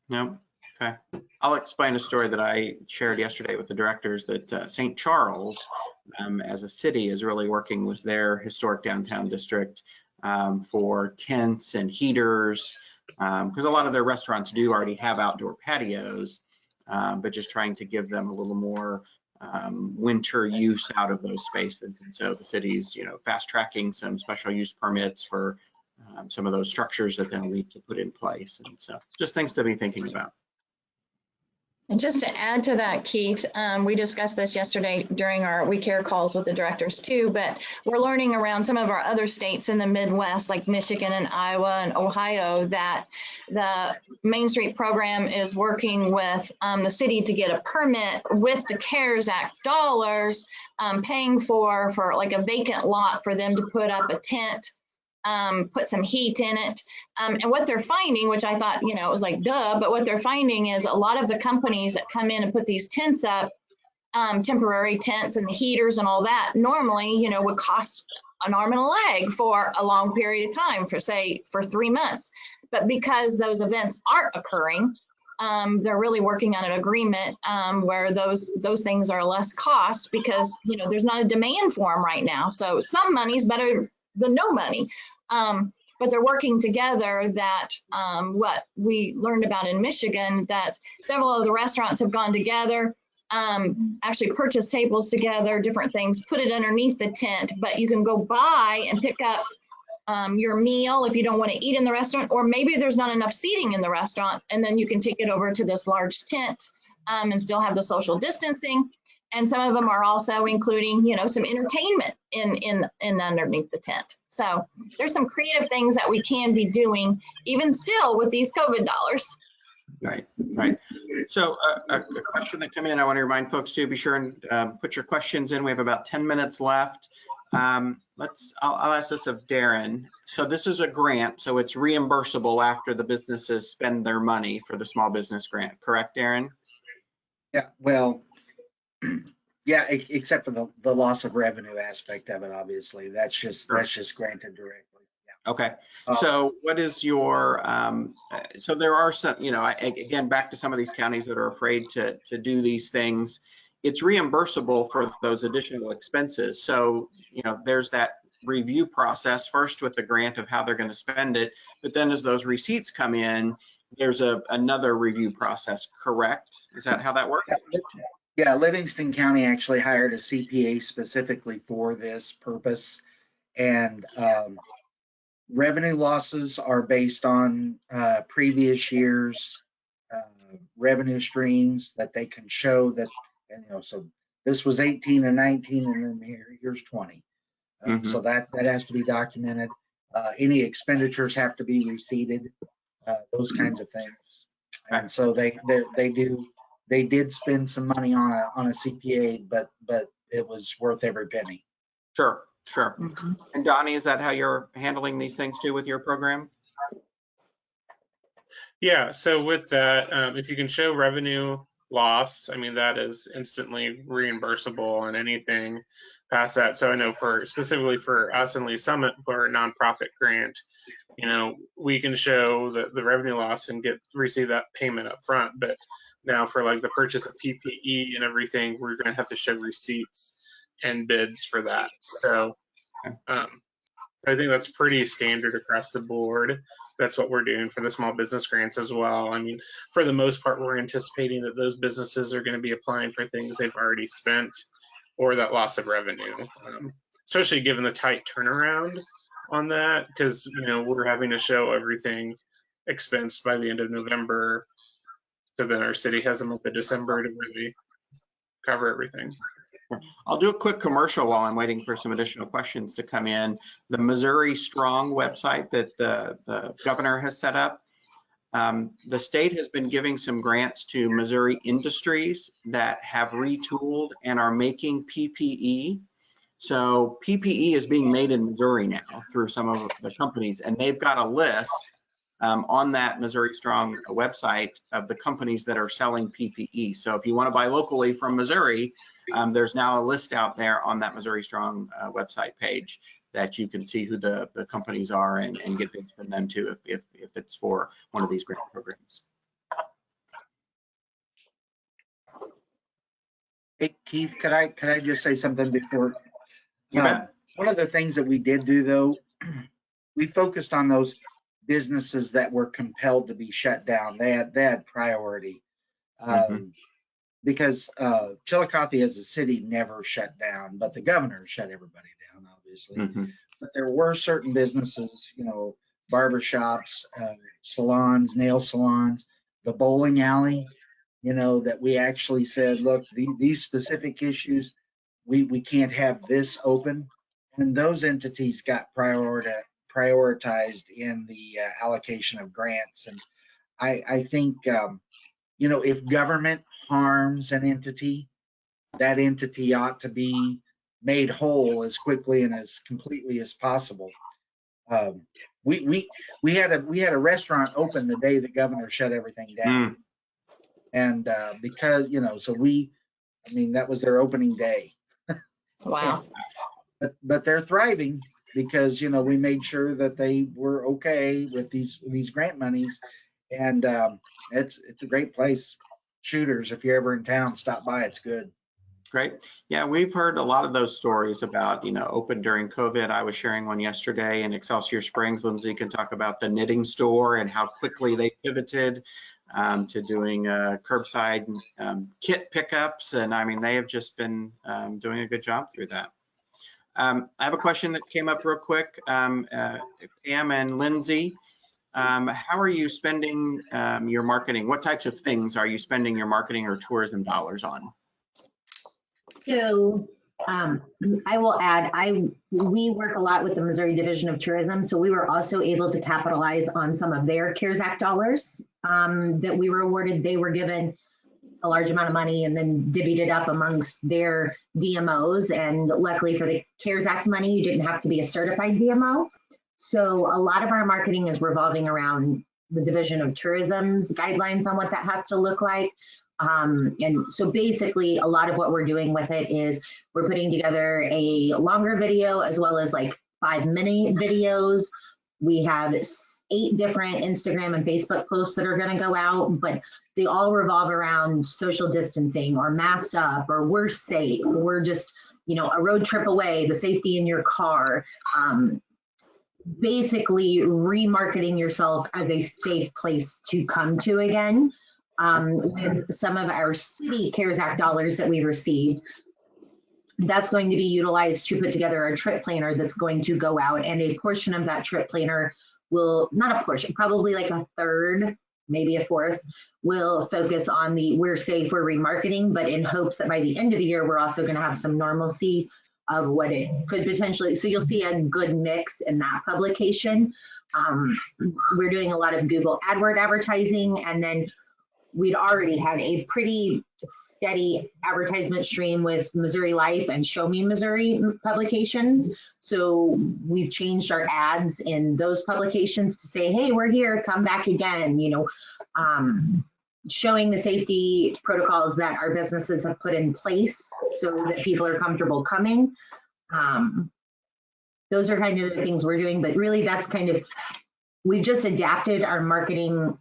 No? Okay. I'll explain a story that I shared yesterday with the directors, that St. Charles, as a city, is really working with their historic downtown district for tents and heaters, because a lot of their restaurants do already have outdoor patios, but just trying to give them a little more winter use out of those spaces. And so the city's, fast tracking some special use permits for some of those structures that they'll need to put in place. And so just things to be thinking about. And just to add to that, Keith, we discussed this yesterday during our We Care calls with the directors too, but we're learning around some of our other states in the Midwest, like Michigan and Iowa and Ohio, that the Main Street program is working with the city to get a permit with the CARES Act dollars, paying for like a vacant lot for them to put up a tent, put some heat in it. And what they're finding, which I thought, it was like, duh, but what they're finding is a lot of the companies that come in and put these tents up, temporary tents and the heaters and all that, normally, would cost an arm and a leg for a long period of time, for 3 months. But because those events aren't occurring, they're really working on an agreement where those things are less cost, because, there's not a demand for them right now. So some money's better than no money. But they're working together, that what we learned about in Michigan, that several of the restaurants have gone together, actually purchased tables together, different things, put it underneath the tent, but you can go by and pick up your meal if you don't want to eat in the restaurant, or maybe there's not enough seating in the restaurant, and then you can take it over to this large tent and still have the social distancing. And some of them are also including, some entertainment in underneath the tent. So there's some creative things that we can be doing, even still with these COVID dollars. Right. So a question that came in, I want to remind folks to be sure and put your questions in. We have about 10 minutes left. I'll ask this of Darren. So this is a grant, so it's reimbursable after the businesses spend their money for the small business grant, correct, Darren? Yeah, well, yeah, except for the loss of revenue aspect of it, obviously. That's just granted directly. Yeah. Okay. So what is your, so there are some, again, back to some of these counties that are afraid to do these things. it's reimbursable for those additional expenses. So, there's that review process first with the grant of how they're going to spend it, but then as those receipts come in, there's another review process, correct? Is that how that works? Yeah, Livingston County actually hired a CPA specifically for this purpose. And revenue losses are based on previous years' revenue streams that they can show that, so this was 18 and 19, and then here's 20. So that has to be documented. Any expenditures have to be receipted, those kinds of things. And so they did spend some money on a CPA, but it was worth every penny. Sure. And Donnie, is that how you're handling these things too with your program? Yeah, so with that, if you can show revenue loss, I mean, that is instantly reimbursable on anything past that. So I know specifically for us and Lee Summit, for a nonprofit grant, we can show the revenue loss and receive that payment up front. But now for like the purchase of PPE and everything, we're going to have to show receipts and bids for that. So I think that's pretty standard across the board. That's what we're doing for the small business grants as well. I mean, for the most part, we're anticipating that those businesses are going to be applying for things they've already spent or that loss of revenue, especially given the tight turnaround on that, because, we're having to show everything expensed by the end of November. So then our city has a month of December to really cover everything. I'll do a quick commercial while I'm waiting for some additional questions to come in. The Missouri Strong website that the governor has set up, the state has been giving some grants to Missouri industries that have retooled and are making PPE. So PPE is being made in Missouri now through some of the companies, and they've got a list on that Missouri Strong website of the companies that are selling PPE. So if you want to buy locally from Missouri, there's now a list out there on that Missouri Strong website page that you can see who the companies are and get bids from them too if it's for one of these grant programs. Hey, Keith, could I just say something before? One of the things that we did do, though, we focused on those businesses that were compelled to be shut down. They had priority. Because Chillicothe as a city never shut down, but the governor shut everybody down, obviously. But there were certain businesses, barbershops, salons, nail salons, the bowling alley, that we actually said, look, these specific issues, we can't have this open. And those entities got prioritized in the allocation of grants. And I think, if government harms an entity, that entity ought to be made whole as quickly and as completely as possible. We had a restaurant open the day the governor shut everything down, and because that was their opening day. Wow. But they're thriving because we made sure that they were okay with these grant monies, and it's a great place. Shooters, if you're ever in town, stop by. It's good. Great. Yeah, we've heard a lot of those stories about, open during COVID. I was sharing one yesterday in Excelsior Springs. Lindsay can talk about the knitting store and how quickly they pivoted to doing curbside kit pickups. And I mean, they have just been doing a good job through that. I have a question that came up real quick. Pam and Lindsay, how are you spending your marketing? What types of things are you spending your marketing or tourism dollars on? So I will add, we work a lot with the Missouri Division of Tourism, so we were also able to capitalize on some of their CARES Act dollars that we were awarded. They were given a large amount of money and then divvied it up amongst their DMOs. And luckily for the CARES Act money, you didn't have to be a certified DMO. So a lot of our marketing is revolving around the Division of Tourism's guidelines on what that has to look like. And so basically a lot of what we're doing with it is we're putting together a longer video as well as like 5-minute videos. We have 8 different Instagram and Facebook posts that are going to go out, but they all revolve around social distancing or masked up or we're safe, we're just, you know, a road trip away, the safety in your car. Basically remarketing yourself as a safe place to come to again. With some of our city CARES Act dollars that we received, that's going to be utilized to put together a trip planner that's going to go out, and a portion of that trip planner will, not a portion, probably like a third, maybe a fourth, will focus on the we're safe, we're remarketing, but in hopes that by the end of the year, we're also going to have some normalcy of what it could potentially, so you'll see a good mix in that publication. We're doing a lot of Google AdWord advertising, and then we'd already had a pretty steady advertisement stream with Missouri Life and Show Me Missouri publications. So we've changed our ads in those publications to say, hey, we're here, come back again, you know, showing the safety protocols that our businesses have put in place so that people are comfortable coming. Those are kind of the things we're doing, but really that's kind of, we've just adapted our marketing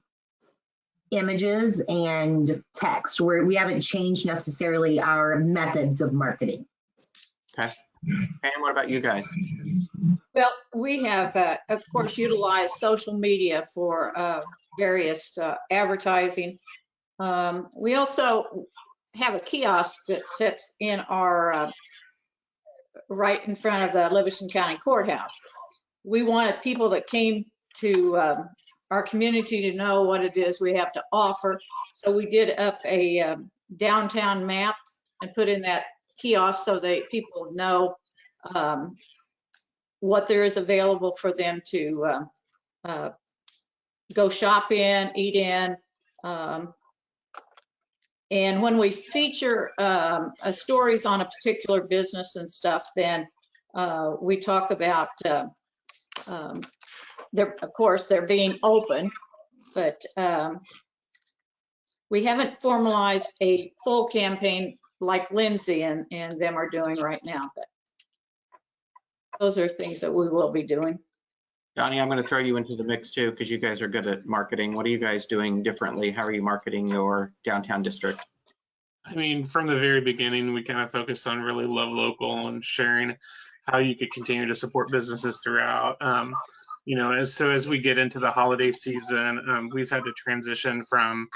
images and text, where we haven't changed necessarily our methods of marketing. Okay. And what about you guys? Well, we have, of course, utilized social media for various advertising. We also have a kiosk that sits in our, right in front of the Livingston County Courthouse. We wanted people that came to our community to know what it is we have to offer. So we did up a downtown map and put in that kiosk so that people know what there is available for them to go shop in, eat in. And when we feature stories on a particular business and stuff, then we talk about of course, they're being open, but we haven't formalized a full campaign like Lindsay and them are doing right now, but those are things that we will be doing. Donnie, I'm going to throw you into the mix too, because you guys are good at marketing. What are you guys doing differently? How are you marketing your downtown district? I mean, from the very beginning, we kind of focused on really love local and sharing how you could continue to support businesses throughout. You know, as we get into the holiday season, we've had to transition from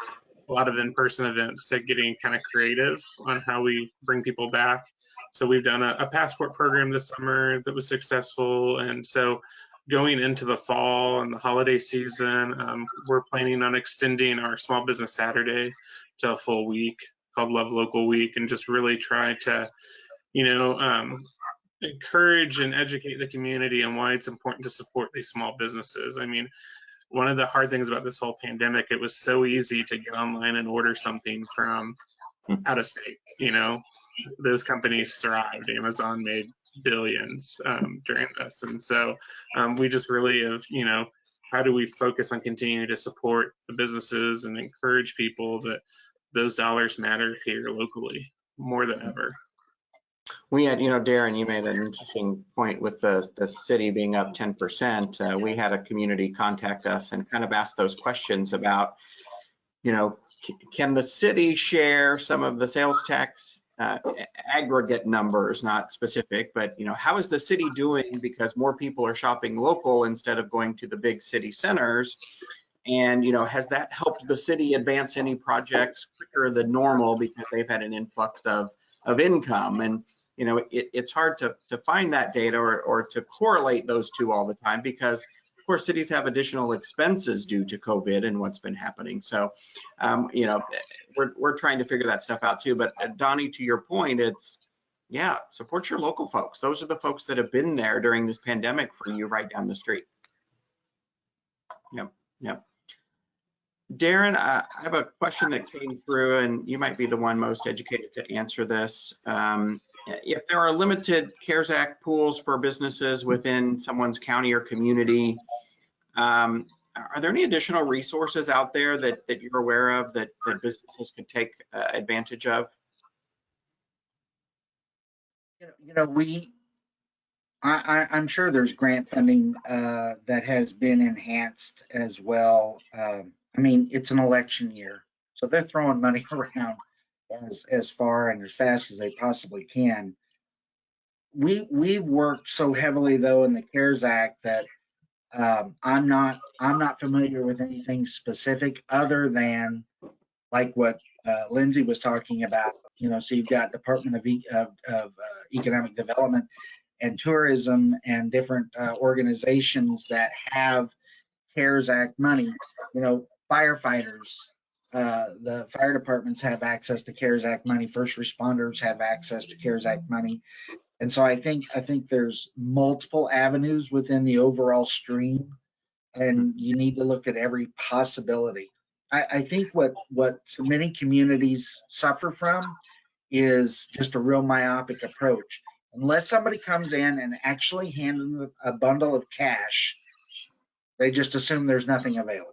a lot of in-person events to getting kind of creative on how we bring people back. So we've done a passport program this summer that was successful. And so going into the fall and the holiday season, we're planning on extending our Small Business Saturday to a full week called Love Local Week, and just really try to, you know, encourage and educate the community on why it's important to support these small businesses. I mean, one of the hard things about this whole pandemic, it was so easy to get online and order something from out of state. You know, those companies thrived. Amazon made billions during this. And so we just really have, you know, how do we focus on continuing to support the businesses and encourage people that those dollars matter here locally more than ever. We had, you know, Darren, you made an interesting point with the city being up 10%. We had a community contact us and kind of ask those questions about, you know, can the city share some of the sales tax aggregate numbers, not specific, but, you know, how is the city doing because more people are shopping local instead of going to the big city centers? And, you know, has that helped the city advance any projects quicker than normal because they've had an influx of income? And, you know, it's hard to find that data or to correlate those two all the time because, of course, cities have additional expenses due to COVID and what's been happening. So, you know, we're trying to figure that stuff out too. But Donnie, to your point, it's, yeah, support your local folks. Those are the folks that have been there during this pandemic for you right down the street. Yep, yep. Darren, I have a question that came through, and you might be the one most educated to answer this. If there are limited CARES Act pools for businesses within someone's county or community, are there any additional resources out there that you're aware of that businesses could take advantage of? You know, I'm sure there's grant funding that has been enhanced as well. I mean, it's an election year. So they're throwing money around as far and as fast as they possibly can. We've worked so heavily though in the CARES Act that I'm not familiar with anything specific other than like what Lindsay was talking about. So you've got Department of Economic Development and Tourism and different organizations that have CARES Act money. Firefighters, the fire departments have access to CARES Act money. First responders have access to CARES Act money. And so I think there's multiple avenues within the overall stream, and you need to look at every possibility. I think what so many communities suffer from is just a real myopic approach. Unless somebody comes in and actually hands them a bundle of cash, they just assume there's nothing available.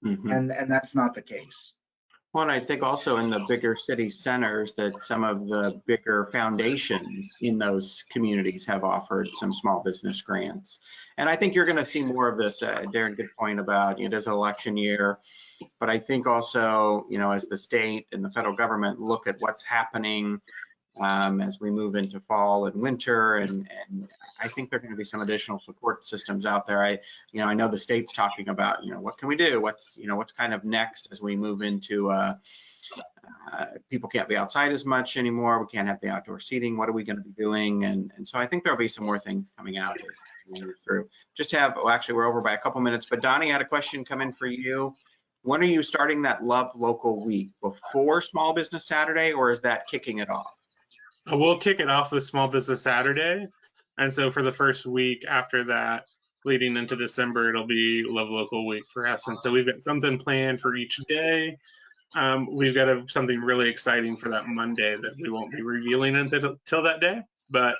And that's not the case. Well, and I think also in the bigger city centers that some of the bigger foundations in those communities have offered some small business grants. And I think you're going to see more of this. Darren, good point about it is an election year. But I think also, as the state and the federal government look at what's happening as we move into fall and winter, and I think there are going to be some additional support systems out there. I know the state's talking about, what can we do? What's kind of next as we move into people can't be outside as much anymore. We can't have the outdoor seating. What are we going to be doing? And so I think there'll be some more things coming out as we move through. Actually, we're over by a couple minutes, but Donnie had a question come in for you. When are you starting that Love Local Week? Before Small Business Saturday, or is that kicking it off? We'll kick it off with Small Business Saturday. And so for the first week after that, leading into December, it'll be Love Local Week for us. And so we've got something planned for each day. We've got something really exciting for that Monday that we won't be revealing until that day. But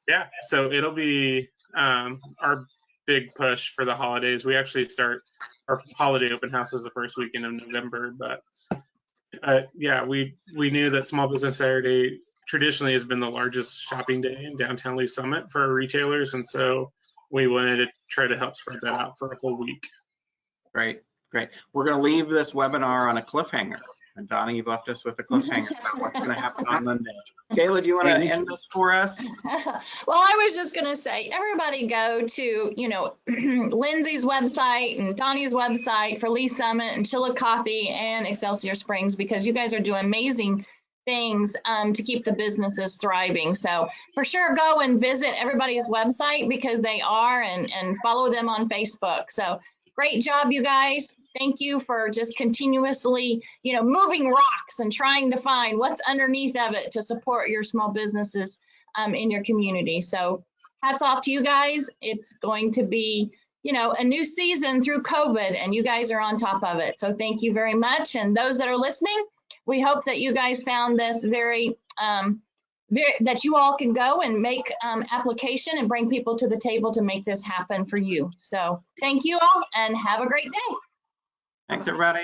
yeah, so it'll be our big push for the holidays. We actually start our holiday open houses the first weekend of November. But yeah, we knew that Small Business Saturday traditionally has been the largest shopping day in downtown Lee Summit for our retailers. And so we wanted to try to help spread that out for a whole week. Great. We're going to leave this webinar on a cliffhanger. And Donnie, you've left us with a cliffhanger about what's going to happen on Monday. Kayla, do you want to end this for us? Well, I was just going to say, everybody go to, Lindsay's website and Donnie's website for Lee Summit and Chillicothe and Excelsior Springs, because you guys are doing amazing things to keep the businesses thriving. So for sure, go and visit everybody's website, because they are, and follow them on Facebook. So great job, you guys. Thank you for just continuously, moving rocks and trying to find what's underneath of it to support your small businesses in your community. So hats off to you guys. It's going to be, a new season through COVID, and you guys are on top of it. So thank you very much. And those that are listening, we hope that you guys found this that you all can go and make application and bring people to the table to make this happen for you. So thank you all, and have a great day. Thanks, everybody.